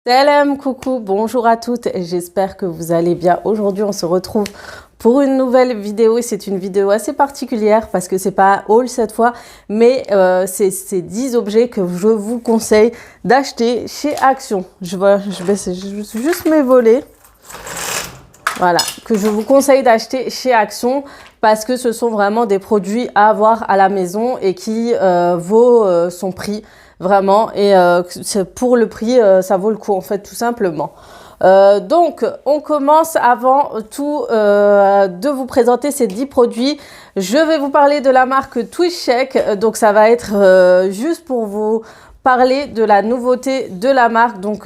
Salam, coucou, bonjour à toutes, j'espère que vous allez bien. Aujourd'hui, on se retrouve pour une nouvelle vidéo et c'est une vidéo assez particulière parce que c'est pas un haul cette fois, mais c'est 10 objets que je vous conseille d'acheter chez Action. Je vais juste mes volets. Voilà, que je vous conseille d'acheter chez Action parce que ce sont vraiment des produits à avoir à la maison et qui vaut son prix. Vraiment, et pour le prix, ça vaut le coup en fait, tout simplement. Donc, on commence avant tout de vous présenter ces 10 produits. Je vais vous parler de la marque TwistCheck, donc ça va être juste pour vous parler de la nouveauté de la marque. Donc,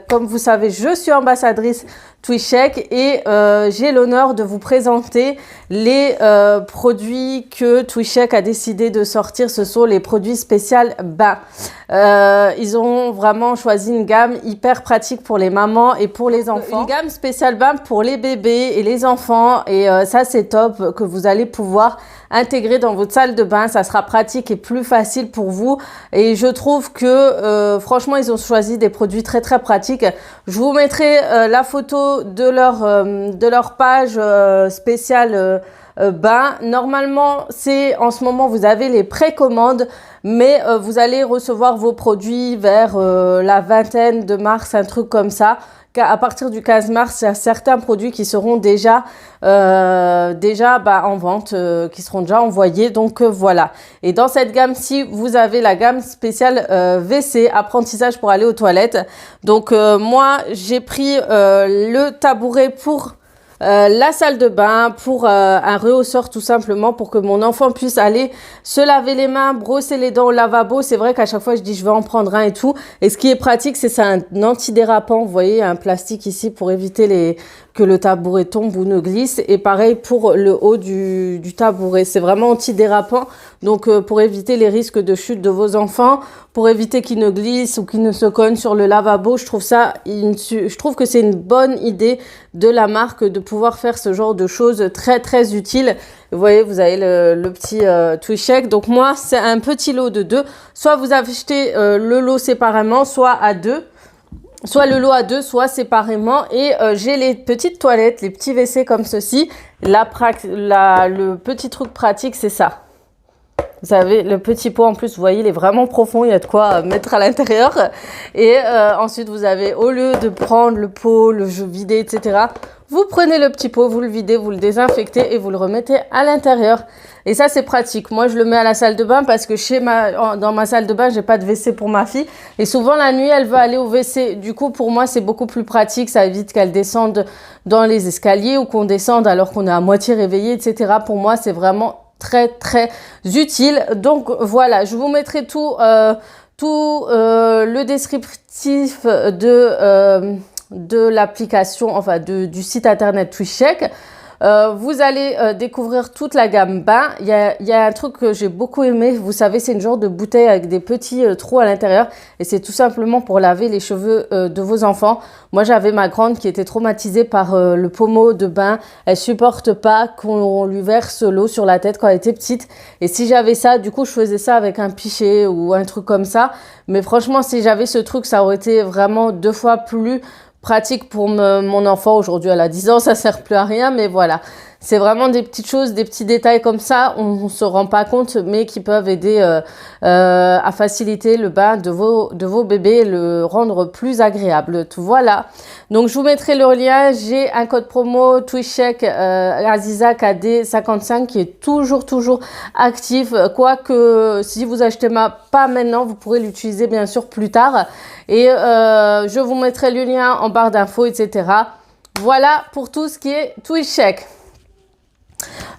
comme vous savez, je suis ambassadrice TwistCheck et j'ai l'honneur de vous présenter les produits que TwistCheck a décidé de sortir. Ce sont les produits spéciaux bain. Ils ont vraiment choisi une gamme hyper pratique pour les mamans et pour les enfants. Une gamme spéciale bain pour les bébés et les enfants et ça c'est top que vous allez pouvoir intégrer dans votre salle de bain. Ça sera pratique et plus facile pour vous et je trouve que franchement ils ont choisi des produits très pratiques. Je vous mettrai la photo de leur page spéciale bain. Normalement, c'est en ce moment, vous avez les précommandes, mais vous allez recevoir vos produits vers la vingtaine de mars, un truc comme ça. À partir du 15 mars, il y a certains produits qui seront déjà en vente, qui seront déjà envoyés. Donc voilà. Et dans cette gamme-ci, vous avez la gamme spéciale WC, apprentissage pour aller aux toilettes. Donc moi, j'ai pris le tabouret pour la salle de bain, pour un rehausseur tout simplement, pour que mon enfant puisse aller se laver les mains, brosser les dents au lavabo. C'est vrai qu'à chaque fois je dis je vais en prendre un et tout, et ce qui est pratique c'est un antidérapant, vous voyez, un plastique ici pour éviter que le tabouret tombe ou ne glisse, et pareil pour le haut du tabouret, c'est vraiment antidérapant, donc pour éviter les risques de chute de vos enfants, pour éviter qu'ils ne glissent ou qu'ils ne se cognent sur le lavabo. Je trouve que c'est une bonne idée de la marque de pouvoir faire ce genre de choses très utiles. Vous voyez, vous avez le petit TwistCheck. Donc moi, c'est un petit lot de 2. Soit vous achetez le lot séparément, soit à 2. Soit le lot à 2, soit séparément. Et j'ai les petites toilettes, les petits WC comme ceci. Le petit truc pratique, c'est ça. Vous avez le petit pot en plus, vous voyez, il est vraiment profond, il y a de quoi mettre à l'intérieur. Et ensuite, vous avez, au lieu de prendre le pot, le vider, etc., vous prenez le petit pot, vous le videz, vous le désinfectez et vous le remettez à l'intérieur. Et ça, c'est pratique. Moi, je le mets à la salle de bain parce que dans ma salle de bain, j'ai pas de WC pour ma fille. Et souvent, la nuit, elle veut aller au WC. Du coup, pour moi, c'est beaucoup plus pratique. Ça évite qu'elle descende dans les escaliers ou qu'on descende alors qu'on est à moitié réveillé, etc. Pour moi, c'est vraiment très utile. Donc voilà, je vous mettrai tout le descriptif de l'application, enfin du site internet TwistCheck. Vous allez découvrir toute la gamme bain. Il y a un truc que j'ai beaucoup aimé. Vous savez, c'est une genre de bouteille avec des petits trous à l'intérieur. Et c'est tout simplement pour laver les cheveux de vos enfants. Moi, j'avais ma grande qui était traumatisée par le pommeau de bain. Elle supporte pas qu'on lui verse l'eau sur la tête quand elle était petite. Et si j'avais ça, du coup, je faisais ça avec un pichet ou un truc comme ça. Mais franchement, si j'avais ce truc, ça aurait été vraiment 2 fois plus pratique pour mon enfant. Aujourd'hui, elle a 10 ans, ça sert plus à rien, mais voilà. C'est vraiment des petites choses, des petits détails comme ça, on se rend pas compte, mais qui peuvent aider à faciliter le bain de vos bébés et le rendre plus agréable. Tout voilà. Donc, je vous mettrai le lien. J'ai un code promo TwistCheck Aziza KD 55 qui est toujours actif. Quoique, si vous achetez pas maintenant, vous pourrez l'utiliser bien sûr plus tard. Et je vous mettrai le lien en barre d'infos, etc. Voilà pour tout ce qui est TwistCheck.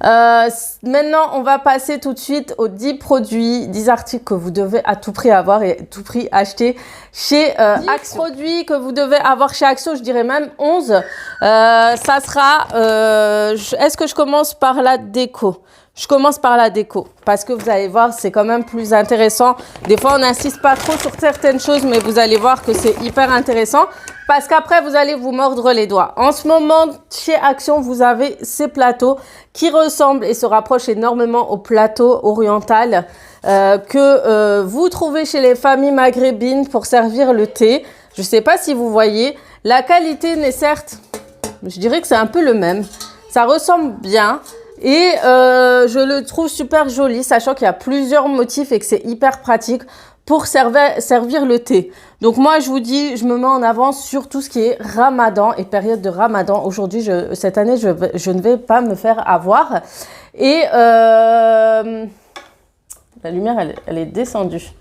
Maintenant, on va passer tout de suite aux 10 produits, 10 articles que vous devez à tout prix avoir et à tout prix acheter chez Action. 10 produits que vous devez avoir chez Action, je dirais même 11. Ça sera... Est-ce que je commence par la déco ? Je commence par la déco parce que vous allez voir, c'est quand même plus intéressant. Des fois, on n'insiste pas trop sur certaines choses, mais vous allez voir que c'est hyper intéressant parce qu'après, vous allez vous mordre les doigts. En ce moment, chez Action, vous avez ces plateaux qui ressemblent et se rapprochent énormément au plateau oriental que vous trouvez chez les familles maghrébines pour servir le thé. Je sais pas si vous voyez. La qualité n'est certes, je dirais que c'est un peu le même. Ça ressemble bien. Et je le trouve super joli, sachant qu'il y a plusieurs motifs et que c'est hyper pratique pour servir le thé. Donc moi, je vous dis, je me mets en avant sur tout ce qui est Ramadan et période de Ramadan. Aujourd'hui, cette année, je ne vais pas me faire avoir. Et la lumière, elle est descendue.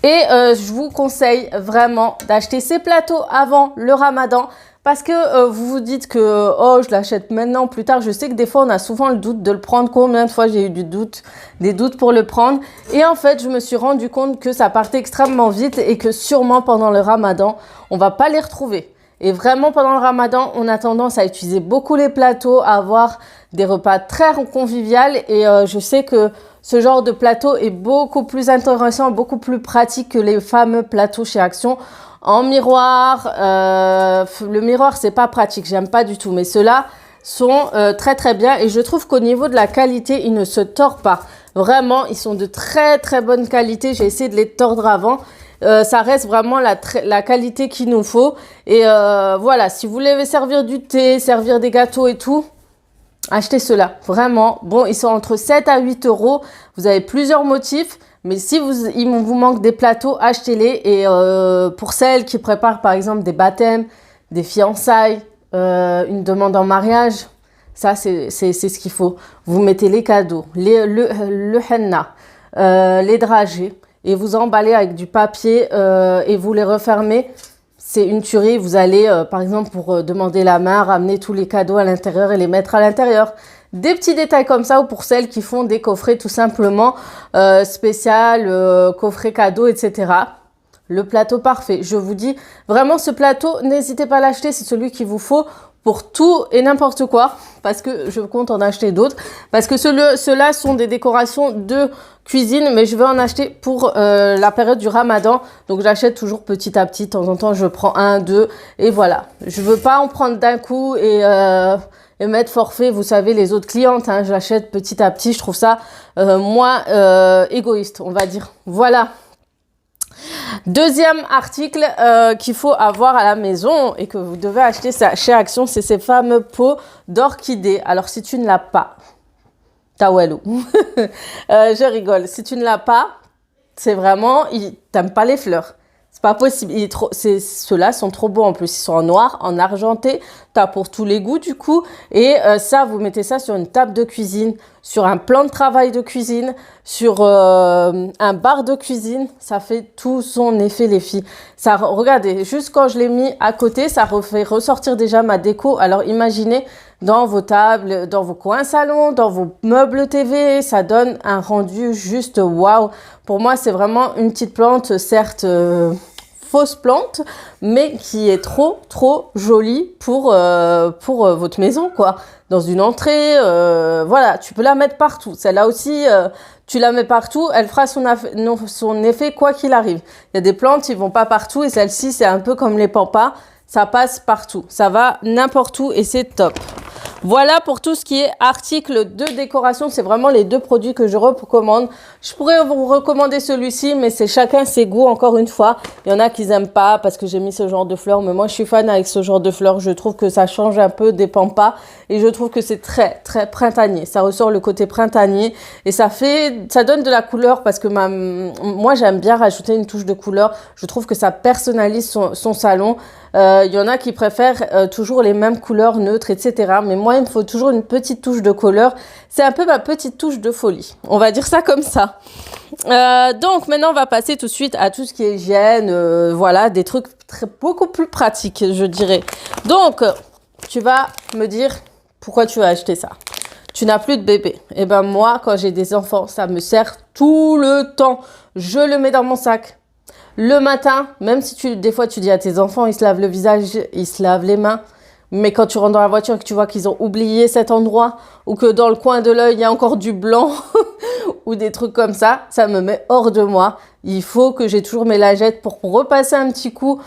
Et je vous conseille vraiment d'acheter ces plateaux avant le Ramadan. Parce que vous vous dites que oh je l'achète maintenant, plus tard. Je sais que des fois on a souvent le doute de le prendre. Combien de fois j'ai eu des doutes pour le prendre. Et en fait je me suis rendu compte que ça partait extrêmement vite et que sûrement pendant le Ramadan on va pas les retrouver. Et vraiment pendant le Ramadan on a tendance à utiliser beaucoup les plateaux, à avoir des repas très conviviaux. Et je sais que ce genre de plateau est beaucoup plus intéressant, beaucoup plus pratique que les fameux plateaux chez Action. En miroir, le miroir c'est pas pratique, j'aime pas du tout, mais ceux-là sont très très bien et je trouve qu'au niveau de la qualité, ils ne se tordent pas. Vraiment, ils sont de très très bonne qualité, j'ai essayé de les tordre avant. Ça reste vraiment la qualité qu'il nous faut. Et voilà, si vous voulez servir du thé, servir des gâteaux et tout, achetez ceux-là, vraiment. Bon, ils sont entre 7 à 8 euros, vous avez plusieurs motifs. Mais si il vous manque des plateaux, achetez-les. Et pour celles qui préparent par exemple des baptêmes, des fiançailles, une demande en mariage, ça c'est ce qu'il faut. Vous mettez les cadeaux, le henna, les dragées et vous emballez avec du papier et vous les refermez. C'est une tuerie. Vous allez par exemple pour demander la main, ramener tous les cadeaux à l'intérieur et les mettre à l'intérieur. Des petits détails comme ça ou pour celles qui font des coffrets tout simplement spécial, coffret cadeau, etc. Le plateau parfait. Je vous dis vraiment ce plateau, n'hésitez pas à l'acheter, c'est celui qu'il vous faut pour tout et n'importe quoi parce que je compte en acheter d'autres. Parce que ceux-là sont des décorations de cuisine mais je vais en acheter pour la période du Ramadan. Donc j'achète toujours petit à petit, de temps en temps je prends un, deux et voilà. Je veux pas en prendre d'un coup et mettre forfait, vous savez, les autres clientes, hein, j'achète petit à petit, je trouve ça moins égoïste, on va dire. Voilà. Deuxième article qu'il faut avoir à la maison et que vous devez acheter chez Action, c'est ces fameux pots d'orchidées. Alors, si tu ne l'as pas, tawelou. Je rigole. Si tu ne l'as pas, c'est vraiment, t'aimes pas les fleurs. C'est pas possible. Ceux-là sont trop beaux en plus. Ils sont en noir, en argenté. T'as pour tous les goûts du coup. Et ça, vous mettez ça sur une table de cuisine, sur un plan de travail de cuisine, sur un bar de cuisine. Ça fait tout son effet les filles. Ça, regardez, juste quand je l'ai mis à côté, ça fait ressortir déjà ma déco. Alors imaginez dans vos tables, dans vos coins salon, dans vos meubles TV, ça donne un rendu juste waouh. Pour moi, c'est vraiment une petite plante, certes fausse plante, mais qui est trop jolie pour votre maison, quoi. Dans une entrée, voilà, tu peux la mettre partout. Celle-là aussi, tu la mets partout, elle fera son effet quoi qu'il arrive. Il y a des plantes, ils vont pas partout et celle-ci, c'est un peu comme les pampas, ça passe partout. Ça va n'importe où et c'est top. Voilà pour tout ce qui est article de décoration. C'est vraiment les deux produits que je recommande. Je pourrais vous recommander celui-ci, mais c'est chacun ses goûts, encore une fois. Il y en a qui n'aiment pas parce que j'ai mis ce genre de fleurs. Mais moi, je suis fan avec ce genre de fleurs. Je trouve que ça change un peu des pampas. Et je trouve que c'est très printanier. Ça ressort le côté printanier. Et ça donne de la couleur parce que moi, j'aime bien rajouter une touche de couleur. Je trouve que ça personnalise son salon. Il y en a qui préfèrent toujours les mêmes couleurs neutres, etc. Mais moi, il me faut toujours une petite touche de couleur. C'est un peu ma petite touche de folie. On va dire ça comme ça. Donc, maintenant, on va passer tout de suite à tout ce qui est hygiène. Voilà, des trucs beaucoup plus pratiques, je dirais. Donc, tu vas me dire pourquoi tu as acheté ça. Tu n'as plus de bébé. Eh ben moi, quand j'ai des enfants, ça me sert tout le temps. Je le mets dans mon sac. Le matin, même si des fois tu dis à tes enfants, ils se lavent le visage, ils se lavent les mains. Mais quand tu rentres dans la voiture et que tu vois qu'ils ont oublié cet endroit ou que dans le coin de l'œil, il y a encore du blanc ou des trucs comme ça me met hors de moi. Il faut que j'ai toujours mes lingettes pour repasser un petit coup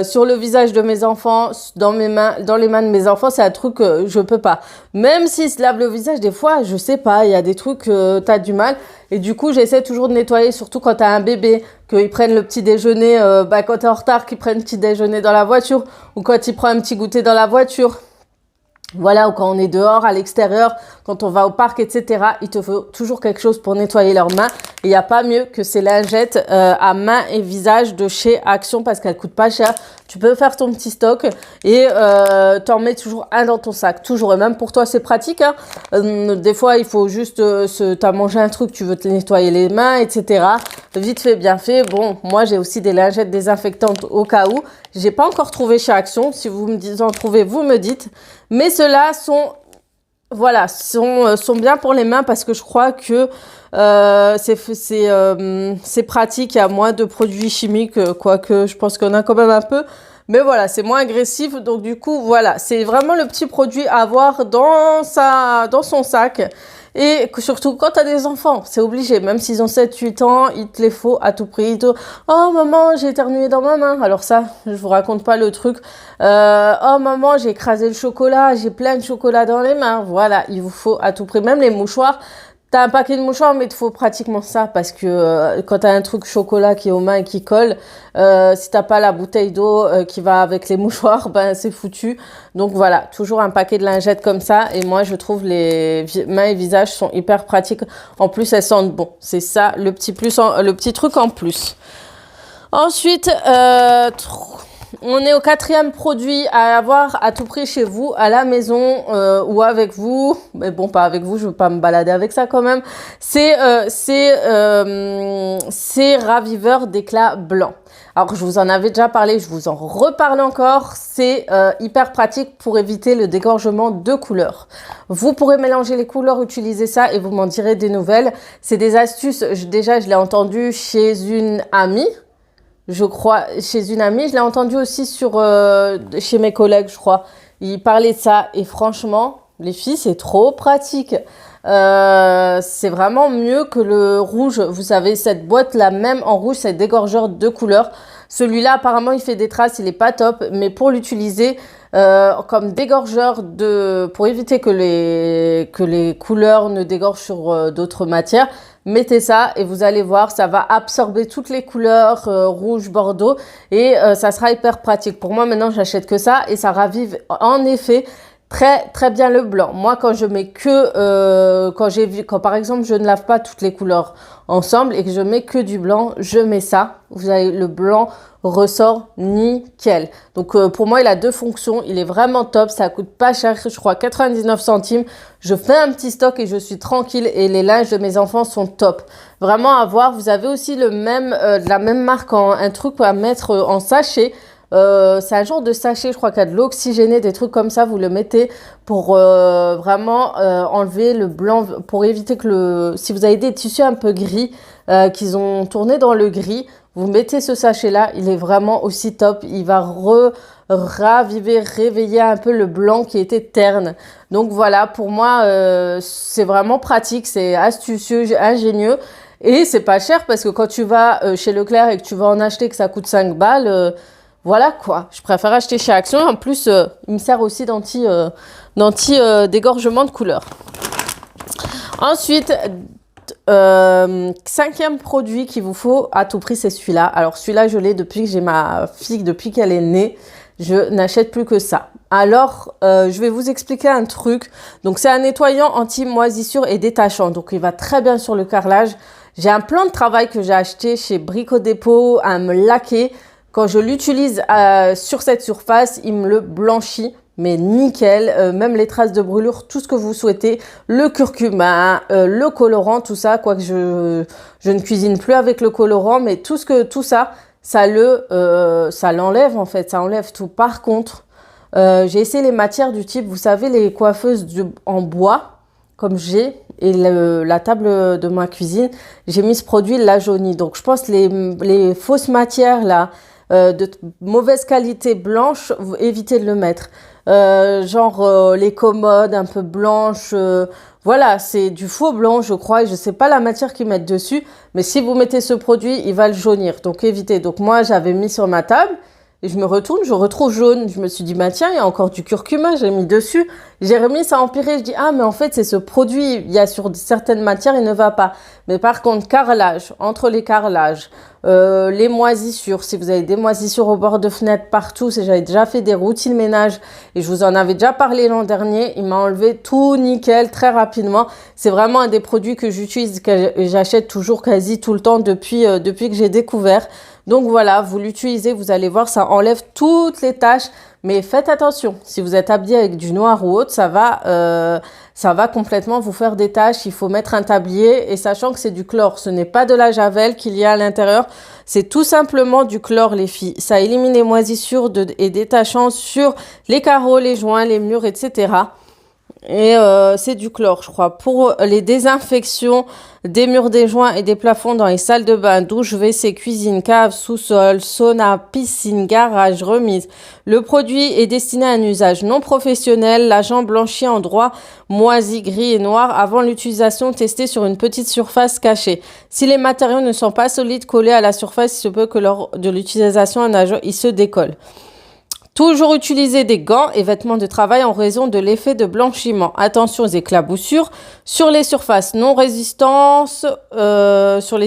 sur le visage de mes enfants, dans mes mains, dans les mains de mes enfants. C'est un truc que je peux pas. Même s'ils se lavent le visage, des fois, je sais pas, il y a des trucs que t'as du mal. Et du coup, j'essaie toujours de nettoyer, surtout quand t'as un bébé, qu'ils prennent le petit déjeuner, quand t'es en retard, qu'ils prennent le petit déjeuner dans la voiture, ou quand ils prennent un petit goûter dans la voiture. Voilà, ou quand on est dehors, à l'extérieur, quand on va au parc, etc., il te faut toujours quelque chose pour nettoyer leurs mains. Il n'y a pas mieux que ces lingettes à main et visage de chez Action parce qu'elles coûtent pas cher. Tu peux faire ton petit stock et t'en mets toujours un dans ton sac. Toujours, et même pour toi, c'est pratique. Hein. Des fois, il faut juste, t'as mangé un truc, tu veux te nettoyer les mains, etc. Vite fait, bien fait. Bon, moi, j'ai aussi des lingettes désinfectantes au cas où. J'ai pas encore trouvé chez Action. Si vous me dites en trouver, vous me dites. Mais ceux-là sont, voilà, sont bien pour les mains parce que je crois que c'est pratique. Il y a moins de produits chimiques, quoique je pense qu'on a quand même un peu. Mais voilà, c'est moins agressif. Donc du coup, voilà, c'est vraiment le petit produit à avoir dans son sac. Et surtout quand tu as des enfants, c'est obligé. Même s'ils ont 7-8 ans, il te les faut à tout prix. Oh maman, j'ai éternué dans ma main. Alors ça, je vous raconte pas le truc. Oh maman, j'ai écrasé le chocolat, j'ai plein de chocolat dans les mains. Voilà, il vous faut à tout prix. Même les mouchoirs. T'as un paquet de mouchoirs, mais il te faut pratiquement ça parce que quand t'as un truc chocolat qui est aux mains et qui colle, si t'as pas la bouteille d'eau qui va avec les mouchoirs, ben c'est foutu. Donc voilà, toujours un paquet de lingettes comme ça. Et moi, je trouve les mains et visages sont hyper pratiques. En plus, elles sentent bon. C'est ça le petit plus, le petit truc en plus. Ensuite, on est au 4e produit à avoir à tout prix chez vous, à la maison ou avec vous. Mais bon, pas avec vous, je veux pas me balader avec ça quand même. C'est raviveur d'éclat blanc. Alors, je vous en avais déjà parlé, je vous en reparle encore. C'est hyper pratique pour éviter le dégorgement de couleurs. Vous pourrez mélanger les couleurs, utiliser ça et vous m'en direz des nouvelles. C'est des astuces, déjà, je l'ai entendu chez une amie. Je crois, chez une amie, je l'ai entendu aussi chez mes collègues, je crois. Ils parlaient de ça et franchement, les filles, c'est trop pratique. C'est vraiment mieux que le rouge. Vous savez, cette boîte-là, même en rouge, c'est dégorgeur de couleurs. Celui-là, apparemment, il fait des traces, il est pas top. Mais pour l'utiliser comme dégorgeur pour éviter que les couleurs ne dégorgent sur d'autres matières, mettez ça et vous allez voir, ça va absorber toutes les couleurs rouge, bordeaux et ça sera hyper pratique. Pour moi, maintenant, j'achète que ça et ça ravive en effet très très bien le blanc. Moi, quand je mets quand par exemple, je ne lave pas toutes les couleurs ensemble et que je mets que du blanc, je mets ça. Vous avez le blanc ressort nickel. Donc pour moi, il a 2 fonctions. Il est vraiment top. Ça coûte pas cher. Je crois 99 centimes. Je fais un petit stock et je suis tranquille. Et les linges de mes enfants sont top. Vraiment à voir. Vous avez aussi de la même marque, un truc à mettre en sachet. C'est un genre de sachet, je crois qu'il y a de l'oxygéné, des trucs comme ça, vous le mettez pour vraiment enlever le blanc, pour éviter que si vous avez des tissus un peu gris, qu'ils ont tourné dans le gris, vous mettez ce sachet-là, il est vraiment aussi top, il va raviver, réveiller un peu le blanc qui était terne. Donc voilà, pour moi, c'est vraiment pratique, c'est astucieux, ingénieux. Et c'est pas cher parce que quand tu vas chez Leclerc et que tu vas en acheter que ça coûte 5 balles, voilà quoi. Je préfère acheter chez Action. En plus, il me sert aussi d'anti-dégorgement de couleurs. Ensuite, 5e produit qu'il vous faut à tout prix, c'est celui-là. Alors celui-là, je l'ai depuis que j'ai ma fille, depuis qu'elle est née. Je n'achète plus que ça. Alors, je vais vous expliquer un truc. Donc, c'est un nettoyant anti-moisissure et détachant. Donc, il va très bien sur le carrelage. J'ai un plan de travail que j'ai acheté chez Brico Dépôt à me laquer. Quand je l'utilise sur cette surface, il me le blanchit. Mais nickel, même les traces de brûlure, tout ce que vous souhaitez, le curcuma, le colorant, tout ça, quoique je ne cuisine plus avec le colorant, mais tout ça, ça l'enlève en fait, ça enlève tout. Par contre, j'ai essayé les matières du type, vous savez, les coiffeuses en bois, comme j'ai, et la table de ma cuisine, j'ai mis ce produit, il l'a jauni. Donc je pense les fausses matières là, de mauvaise qualité blanche, évitez de le mettre. Les commodes un peu blanches, voilà, c'est du faux blanc, je crois, et je sais pas la matière qu'ils mettent dessus, mais si vous mettez ce produit, il va le jaunir, donc évitez. Donc moi, j'avais mis sur ma table, et je me retourne, je retrouve jaune. Je me suis dit, bah tiens, il y a encore du curcuma, j'ai mis dessus. J'ai remis, ça a empiré. Je dis, ah, mais en fait, c'est ce produit, il y a sur certaines matières, il ne va pas. Mais par contre, carrelage, entre les carrelages, les moisissures, si vous avez des moisissures au bord de fenêtre partout, j'avais déjà fait des routines ménage et je vous en avais déjà parlé l'an dernier, il m'a enlevé tout nickel très rapidement. C'est vraiment un des produits que j'utilise, que j'achète toujours quasi tout le temps depuis que j'ai découvert. Donc voilà, vous l'utilisez, vous allez voir, ça enlève toutes les taches. Mais faites attention, si vous êtes habillé avec du noir ou autre, ça va complètement vous faire des taches. Il faut mettre un tablier et sachant que c'est du chlore, ce n'est pas de la javel qu'il y a à l'intérieur. C'est tout simplement du chlore, les filles. Ça élimine les moisissures et détachants sur les carreaux, les joints, les murs, etc. Et c'est du chlore, je crois. Pour les désinfections des murs, des joints et des plafonds dans les salles de bain, douche, WC, cuisine, cave, sous-sol, sauna, piscine, garage, remise. Le produit est destiné à un usage non professionnel. L'agent blanchit en droit moisi, gris et noir avant l'utilisation testée sur une petite surface cachée. Si les matériaux ne sont pas solides collés à la surface, il se peut que lors de l'utilisation, un agent il se décolle. Toujours utiliser des gants et vêtements de travail en raison de l'effet de blanchiment. Attention aux éclaboussures sur les surfaces non résistantes, sur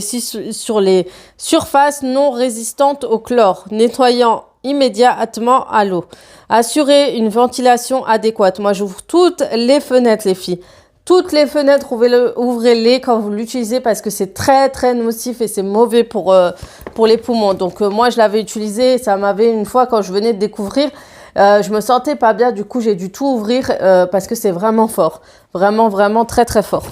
les surfaces non résistantes au chlore, nettoyant immédiatement à l'eau. Assurer une ventilation adéquate. Moi, j'ouvre toutes les fenêtres, les filles. Toutes les fenêtres, ouvrez-les quand vous l'utilisez parce que c'est très, très nocif et c'est mauvais pour les poumons. Donc, moi, je l'avais utilisé. Ça m'avait une fois, quand je venais de découvrir, je me sentais pas bien. Du coup, j'ai dû tout ouvrir parce que c'est vraiment fort. Vraiment, vraiment très, très fort.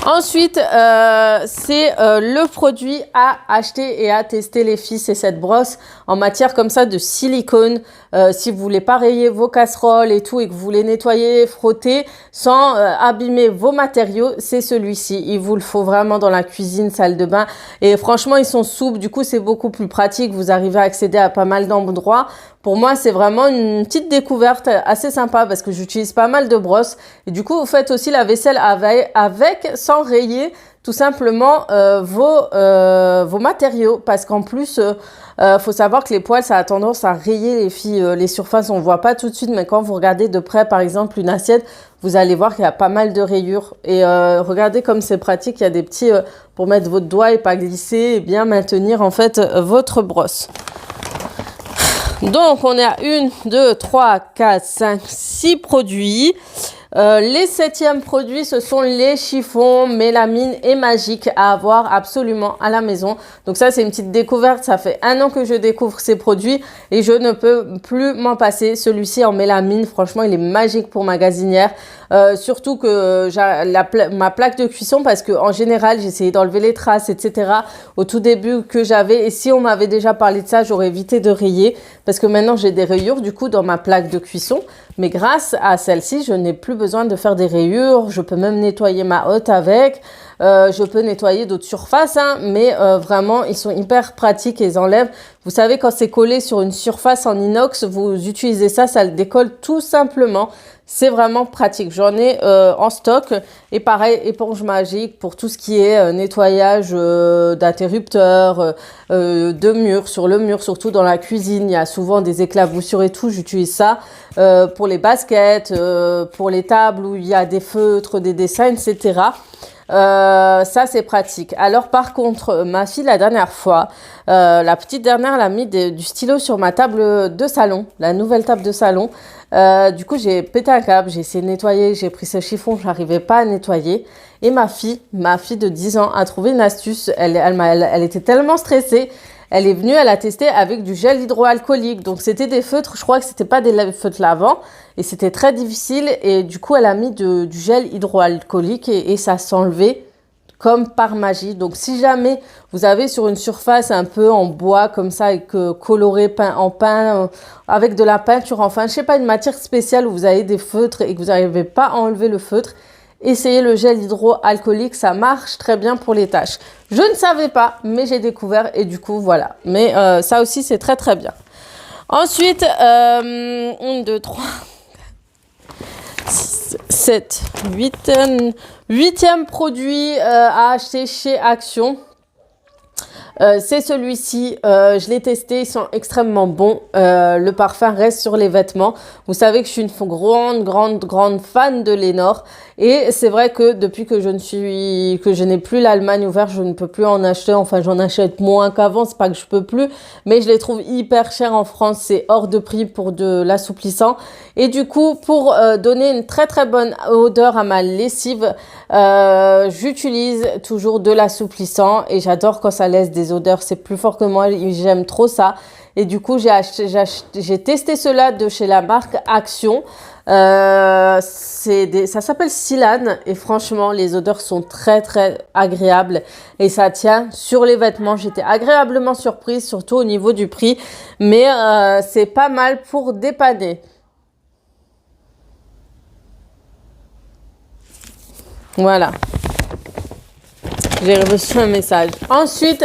Ensuite, c'est le produit à acheter et à tester, les filles. C'est cette brosse en matière comme ça de silicone. Si vous voulez pas rayer vos casseroles et tout et que vous voulez nettoyer, frotter sans abîmer vos matériaux, c'est celui-ci. Il vous le faut vraiment dans la cuisine, salle de bain. Et franchement, ils sont souples. Du coup, c'est beaucoup plus pratique. Vous arrivez à accéder à pas mal d'endroits. Pour moi, c'est vraiment une petite découverte assez sympa parce que j'utilise pas mal de brosses. Et du coup, vous faites aussi la vaisselle avec sans rayer tout simplement vos matériaux. Parce qu'en plus, faut savoir que les poêles, ça a tendance à rayer, les filles, les surfaces. On voit pas tout de suite, mais quand vous regardez de près, par exemple, une assiette, vous allez voir qu'il y a pas mal de rayures. Et regardez comme c'est pratique, il y a des petits pour mettre votre doigt et pas glisser et bien maintenir en fait votre brosse. Donc, on est à 1, 2, 3, 4, 5, 6 produits. Les 7e produits, ce sont les chiffons mélamine et magique à avoir absolument à la maison. Donc ça, c'est une petite découverte. Ça fait 1 an que je découvre ces produits et je ne peux plus m'en passer. Celui-ci en mélamine, franchement, il est magique pour ma gazinière. Surtout que j'ai ma plaque de cuisson parce que en général, j'essayais d'enlever les traces, etc. au tout début que j'avais. Et si on m'avait déjà parlé de ça, j'aurais évité de rayer parce que maintenant, j'ai des rayures du coup dans ma plaque de cuisson. Mais grâce à celle-ci, je n'ai plus besoin de faire des rayures. Je peux même nettoyer ma hotte avec. Je peux nettoyer d'autres surfaces, hein, mais vraiment, ils sont hyper pratiques et ils enlèvent. Vous savez, quand c'est collé sur une surface en inox, vous utilisez ça, ça le décolle tout simplement. C'est vraiment pratique. J'en ai en stock. Et pareil, éponge magique pour tout ce qui est nettoyage d'interrupteurs, de murs, sur le mur, surtout dans la cuisine. Il y a souvent des éclaboussures et tout. J'utilise ça pour les baskets, pour les tables où il y a des feutres, des dessins, etc. Ça c'est pratique. Alors par contre, ma fille la dernière fois, la petite dernière, elle a mis du stylo sur ma table de salon, la nouvelle table de salon. Du coup j'ai pété un câble, j'ai essayé de nettoyer, j'ai pris ce chiffon, je n'arrivais pas à nettoyer. Et ma fille de 10 ans a trouvé une astuce, elle était tellement stressée. Elle est venue, elle a testé avec du gel hydroalcoolique. Donc, c'était des feutres, je crois que c'était pas des feutres lavants. Et c'était très difficile. Et du coup, elle a mis du gel hydroalcoolique et ça s'enlevait comme par magie. Donc, si jamais vous avez sur une surface un peu en bois comme ça et que coloré, peint en pain, avec de la peinture, enfin, je sais pas, une matière spéciale où vous avez des feutres et que vous n'arrivez pas à enlever le feutre, essayez le gel hydroalcoolique, ça marche très bien pour les taches. Je ne savais pas, mais j'ai découvert et du coup, voilà. Mais ça aussi, c'est très, très bien. Ensuite, 1, 2, 3, 6, 7, 8. Huitième produit à acheter chez Action. C'est celui-ci, je l'ai testé, ils sont extrêmement bons. Le parfum reste sur les vêtements. Vous savez que je suis une grande fan de Lénore. Et c'est vrai que depuis que je n'ai plus l'Allemagne ouverte, je ne peux plus en acheter. Enfin, j'en achète moins qu'avant, c'est pas que je peux plus. Mais je les trouve hyper chers en France. C'est hors de prix pour de l'assouplissant. Et du coup, pour donner une très très bonne odeur à ma lessive, j'utilise toujours de l'assouplissant. Et j'adore quand ça laisse des odeurs. C'est plus fort que moi. J'aime trop ça. Et du coup, j'ai testé cela de chez la marque Action. Ça s'appelle Silane et franchement, les odeurs sont très très agréables et ça tient sur les vêtements. J'étais agréablement surprise, surtout au niveau du prix, mais c'est pas mal pour dépanner. Voilà. J'ai reçu un message. Ensuite,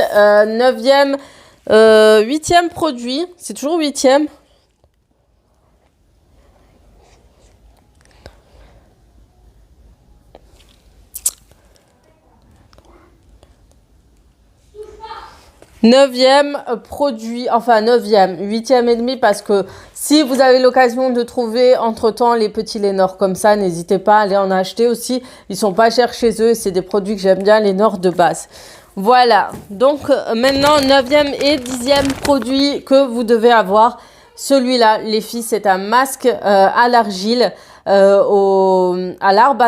8e produit, c'est toujours 8e. Neuvième produit, enfin 9e, 8e et demi, parce que si vous avez l'occasion de trouver entre-temps les petits Lénore comme ça, n'hésitez pas à aller en acheter aussi. Ils sont pas chers chez eux, c'est des produits que j'aime bien, Lénore de base. Voilà, donc maintenant 9e et 10e produit que vous devez avoir. Celui-là, les filles, c'est un masque à l'argile, à l'arbre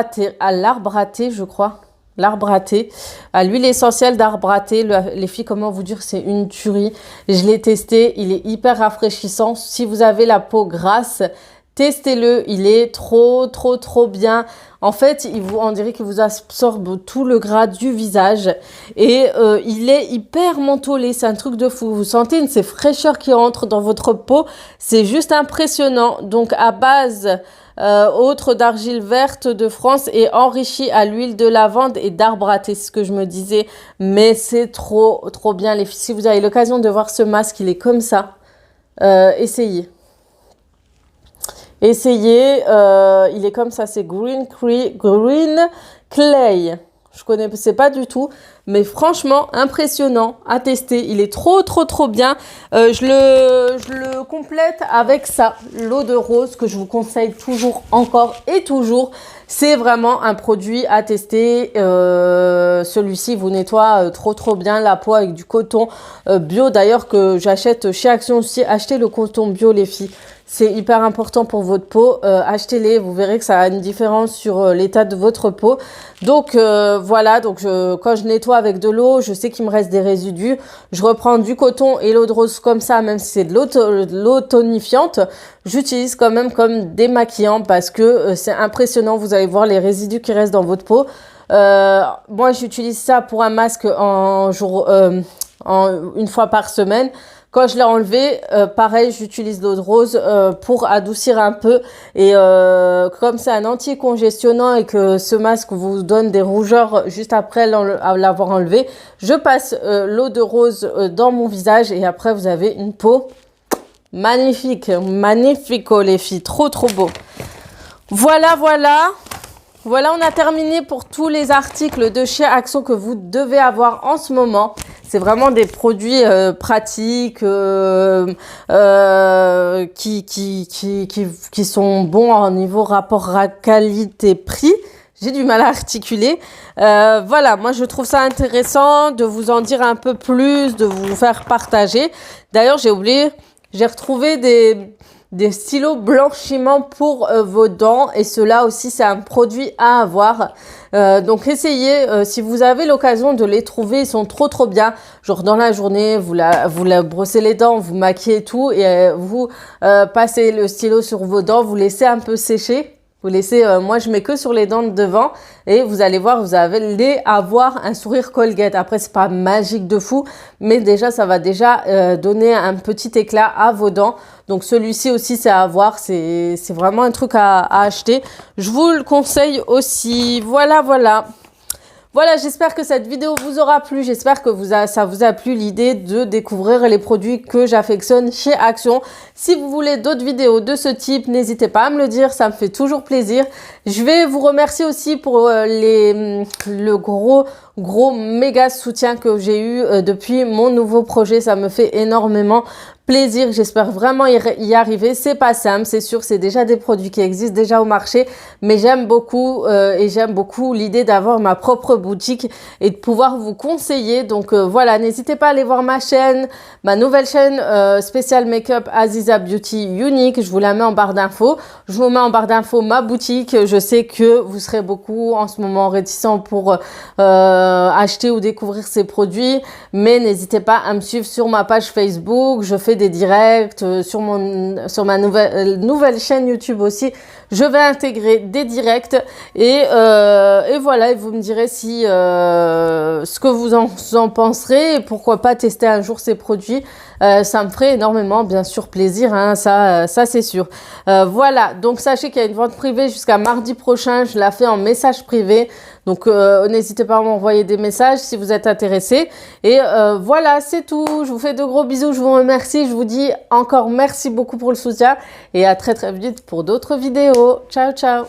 à thé, je crois. L'arbre à thé, à l'huile essentielle d'arbre à thé. Les filles, comment vous dire, c'est une tuerie. Je l'ai testé, il est hyper rafraîchissant. Si vous avez la peau grasse, testez-le, il est trop bien. En fait, on dirait qu'il vous absorbe tout le gras du visage et il est hyper mentholé, c'est un truc de fou. Vous sentez ces fraîcheurs qui rentrent dans votre peau, c'est juste impressionnant. Donc à base autre d'argile verte de France et enrichi à l'huile de lavande et d'arbre à thé, c'est ce que je me disais. Mais c'est trop bien les filles. Si vous avez l'occasion de voir ce masque, il est comme ça. Essayez. Essayez, il est comme ça, c'est Green Clay. Je connaissais pas du tout, mais franchement impressionnant à tester. Il est trop bien. Je le complète avec ça, l'eau de rose que je vous conseille toujours encore et toujours. C'est vraiment un produit à tester. Celui-ci vous nettoie trop bien la peau avec du coton bio. D'ailleurs que j'achète chez Action aussi. Achetez le coton bio les filles. C'est hyper important pour votre peau. Achetez-les, vous verrez que ça a une différence sur l'état de votre peau. Donc voilà, donc quand je nettoie avec de l'eau, je sais qu'il me reste des résidus. Je reprends du coton et l'eau de rose comme ça, même si c'est de l'eau tonifiante. J'utilise quand même comme démaquillant parce que c'est impressionnant. Vous allez voir les résidus qui restent dans votre peau. Moi, j'utilise ça pour un masque une fois par semaine. Quand je l'ai enlevé, pareil, j'utilise l'eau de rose pour adoucir un peu. Et comme c'est un anti-congestionnant et que ce masque vous donne des rougeurs juste après l'avoir enlevé, je passe l'eau de rose dans mon visage et après vous avez une peau magnifique. Magnifico les filles, trop beau. Voilà. Voilà, on a terminé pour tous les articles de chez Action que vous devez avoir en ce moment. C'est vraiment des produits pratiques qui sont bons au niveau rapport à qualité-prix. J'ai du mal à articuler. Voilà, moi je trouve ça intéressant de vous en dire un peu plus, de vous faire partager. D'ailleurs, j'ai oublié, j'ai retrouvé des stylos blanchiment pour vos dents et cela aussi c'est un produit à avoir. Donc essayez, si vous avez l'occasion de les trouver, ils sont trop bien. Genre dans la journée, vous la brossez les dents, vous maquillez tout et vous passez le stylo sur vos dents, vous laissez un peu sécher. Vous laissez, moi je mets que sur les dents de devant et vous allez voir, vous allez avoir un sourire Colgate. Après, c'est pas magique de fou, mais déjà, ça va déjà donner un petit éclat à vos dents. Donc celui-ci aussi, c'est à avoir, c'est vraiment un truc à acheter. Je vous le conseille aussi. Voilà, voilà. Voilà, j'espère que cette vidéo vous aura plu. J'espère que ça vous a plu l'idée de découvrir les produits que j'affectionne chez Action. Si vous voulez d'autres vidéos de ce type, n'hésitez pas à me le dire. Ça me fait toujours plaisir. Je vais vous remercier aussi pour le gros méga soutien que j'ai eu depuis mon nouveau projet. Ça me fait énormément plaisir. J'espère vraiment y arriver. C'est pas simple, c'est sûr. C'est déjà des produits qui existent déjà au marché, mais j'aime beaucoup et j'aime beaucoup l'idée d'avoir ma propre boutique et de pouvoir vous conseiller. Donc voilà, n'hésitez pas à aller voir ma chaîne, ma nouvelle chaîne spéciale make-up Aziza Beauty Unique. Je vous la mets en barre d'infos. Je vous mets en barre d'infos ma boutique. Je sais que vous serez beaucoup en ce moment réticents pour acheter ou découvrir ces produits, mais n'hésitez pas à me suivre sur ma page Facebook. Je fais des directs sur ma nouvelle chaîne YouTube aussi. Je vais intégrer des directs et voilà, et vous me direz si ce que vous en penserez et pourquoi pas tester un jour ces produits. Ça me ferait énormément bien sûr plaisir, hein, ça c'est sûr. Voilà, donc sachez qu'il y a une vente privée jusqu'à mardi prochain. Je la fais en message privé, donc n'hésitez pas à m'envoyer des messages si vous êtes intéressés. Et voilà, c'est tout. Je vous fais de gros bisous, je vous remercie. Je vous dis encore merci beaucoup pour le soutien et à très vite pour d'autres vidéos. Ciao, ciao.